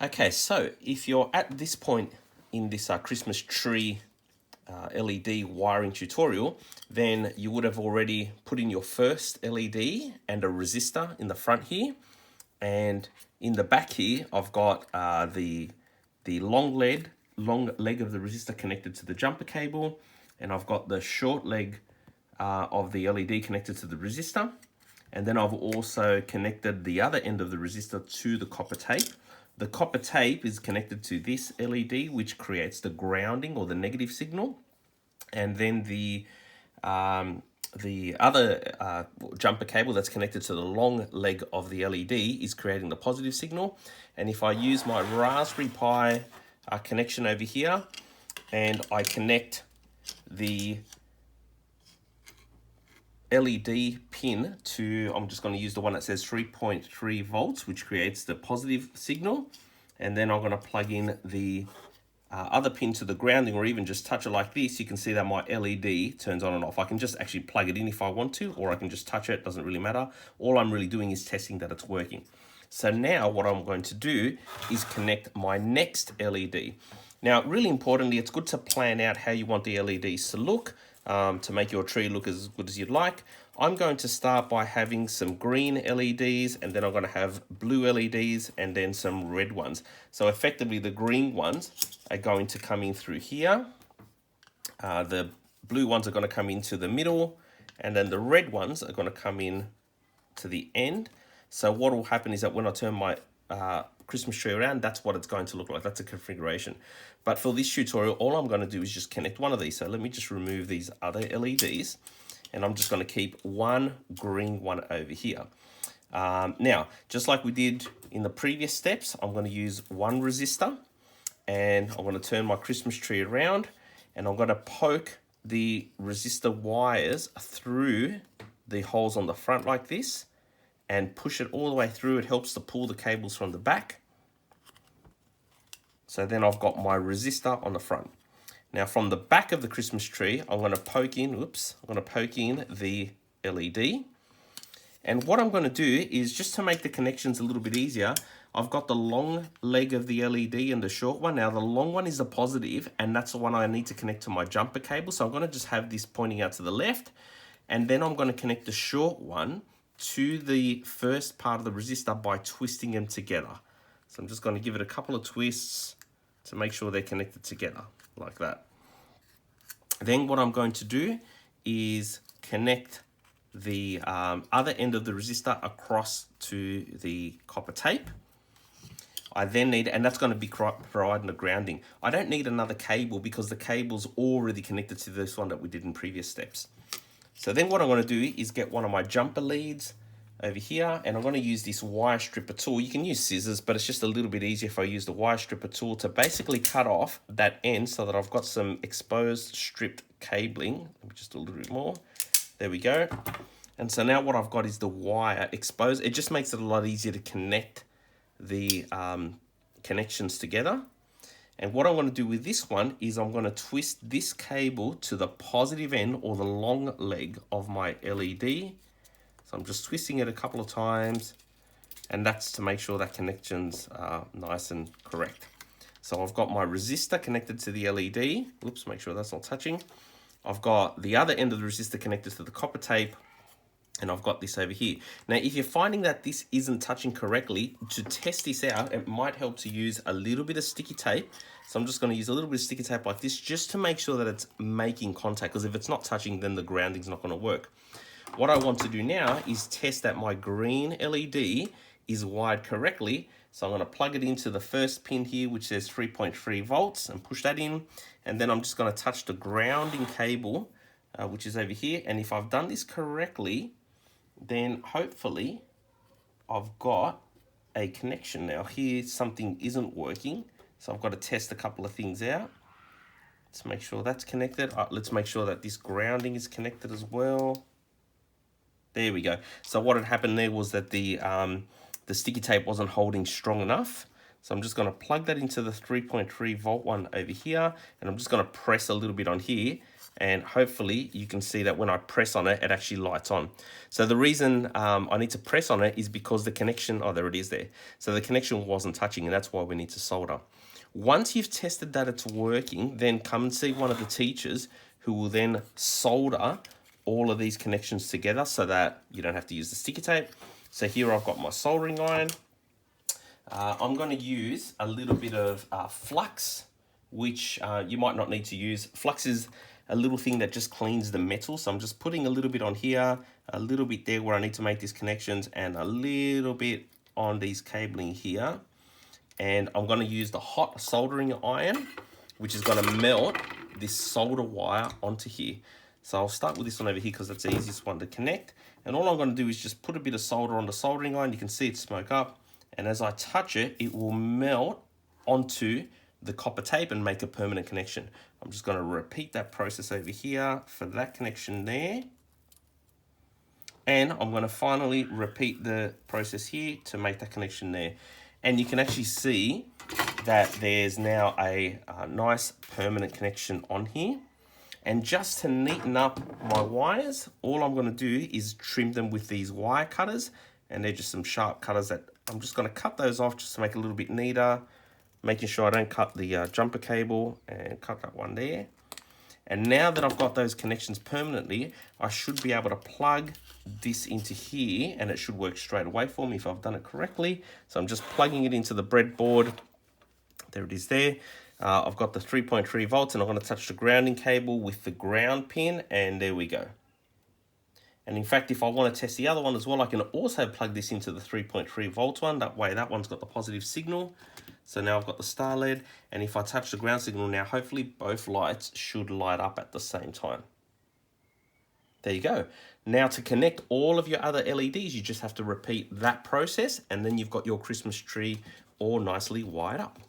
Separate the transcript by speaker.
Speaker 1: Okay, so if you're at this point in this Christmas tree LED wiring tutorial, then you would have already put in your first LED and a resistor in the front here. And in the back here, I've got the long leg of the resistor connected to the jumper cable, and I've got the short leg of the LED connected to the resistor. And then I've also connected the other end of the resistor to the copper tape. The copper tape is connected to this LED, which creates the grounding or the negative signal. And then the other jumper cable that's connected to the long leg of the LED is creating the positive signal. And if I use my Raspberry Pi connection over here, and I connect the LED pin to, I'm just going to use the one that says 3.3 volts, which creates the positive signal. And then I'm going to plug in the other pin to the grounding, or even just touch it like this. You can see that my LED turns on and off. I can just actually plug it in if I want to, or I can just touch it, doesn't really matter. All I'm really doing is testing that it's working. So now what I'm going to do is connect my next LED. Now, really importantly, it's good to plan out how you want the LEDs to look, to make your tree look as good as you'd like. I'm going to start by having some green LEDs, and then I'm going to have blue LEDs, and then some red ones. So effectively the green ones are going to come in through here. The blue ones are going to come into the middle, and then the red ones are going to come in to the end. So what will happen is that when I turn my Christmas tree around, that's what it's going to look like. That's a configuration. But for this tutorial, all I'm going to do is just connect one of these. So let me just remove these other LEDs, and I'm just going to keep one green one over here. Now, just like we did in the previous steps, I'm going to use one resistor, and I'm going to turn my Christmas tree around, and I'm going to poke the resistor wires through the holes on the front like this, and push it all the way through. It helps to pull the cables from the back. So then I've got my resistor on the front. Now from the back of the Christmas tree, I'm going to poke in, the LED. And what I'm going to do is, just to make the connections a little bit easier, I've got the long leg of the LED and the short one. Now the long one is the positive, and that's the one I need to connect to my jumper cable. So I'm going to just have this pointing out to the left, and then I'm going to connect the short one to the first part of the resistor by twisting them together. So I'm just going to give it a couple of twists to make sure they're connected together like that. Then what I'm going to do is connect the other end of the resistor across to the copper tape. I then need, and that's going to be providing the grounding. I don't need another cable because the cable's already connected to this one that we did in previous steps. So then what I'm going to do is get one of my jumper leads over here, and I'm going to use this wire stripper tool. You can use scissors, but it's just a little bit easier if I use the wire stripper tool to basically cut off that end so that I've got some exposed stripped cabling. Let me just do a little bit more. There we go. And so now what I've got is the wire exposed. It just makes it a lot easier to connect the connections together. And what I'm going to do with this one is I'm going to twist this cable to the positive end, or the long leg of my LED. So I'm just twisting it a couple of times, and that's to make sure that connection's nice and correct. So I've got my resistor connected to the LED. Oops, make sure that's not touching. I've got the other end of the resistor connected to the copper tape, and I've got this over here. Now, if you're finding that this isn't touching correctly, to test this out, it might help to use a little bit of sticky tape. So I'm just going to use a little bit of sticky tape like this, just to make sure that it's making contact, because if it's not touching, then the grounding's not going to work. What I want to do now is test that my green LED is wired correctly. So I'm going to plug it into the first pin here, which says 3.3 volts, and push that in. And then I'm just going to touch the grounding cable, which is over here. And if I've done this correctly, then hopefully I've got a connection. Now here something isn't working, so I've got to test a couple of things out. Let's make sure that's connected. Let's make sure that this grounding is connected as well. There we go. So what had happened there was that the sticky tape wasn't holding strong enough. So I'm just going to plug that into the 3.3 volt one over here, and I'm just going to press a little bit on here, and hopefully you can see that when I press on it, it actually lights on. So the reason I need to press on it is because the connection, oh, there it is there. So the connection wasn't touching, and that's why we need to solder. Once you've tested that it's working, then come and see one of the teachers who will then solder all of these connections together so that you don't have to use the sticky tape. So here I've got my soldering iron. I'm going to use a little bit of flux, which you might not need to use. Flux is a little thing that just cleans the metal. So I'm just putting a little bit on here, a little bit there where I need to make these connections, and a little bit on these cabling here. And I'm going to use the hot soldering iron, which is going to melt this solder wire onto here. So I'll start with this one over here because that's the easiest one to connect. And all I'm going to do is just put a bit of solder on the soldering iron. You can see it smoke up. And as I touch it, it will melt onto the copper tape and make a permanent connection. I'm just going to repeat that process over here for that connection there. And I'm going to finally repeat the process here to make that connection there. And you can actually see that there's now a nice permanent connection on here. And just to neaten up my wires, all I'm going to do is trim them with these wire cutters. And they're just some sharp cutters that I'm just going to cut those off just to make it a little bit neater, making sure I don't cut the jumper cable, and cut that one there. And now that I've got those connections permanently, I should be able to plug this into here, and it should work straight away for me if I've done it correctly. So I'm just plugging it into the breadboard. There it is there. I've got the 3.3 volts, and I'm going to touch the grounding cable with the ground pin, and there we go. And in fact, if I want to test the other one as well, I can also plug this into the 3.3 volts one. That way, that one's got the positive signal. So now I've got the star LED. And if I touch the ground signal now, hopefully both lights should light up at the same time. There you go. Now to connect all of your other LEDs, you just have to repeat that process. And then you've got your Christmas tree all nicely wired up.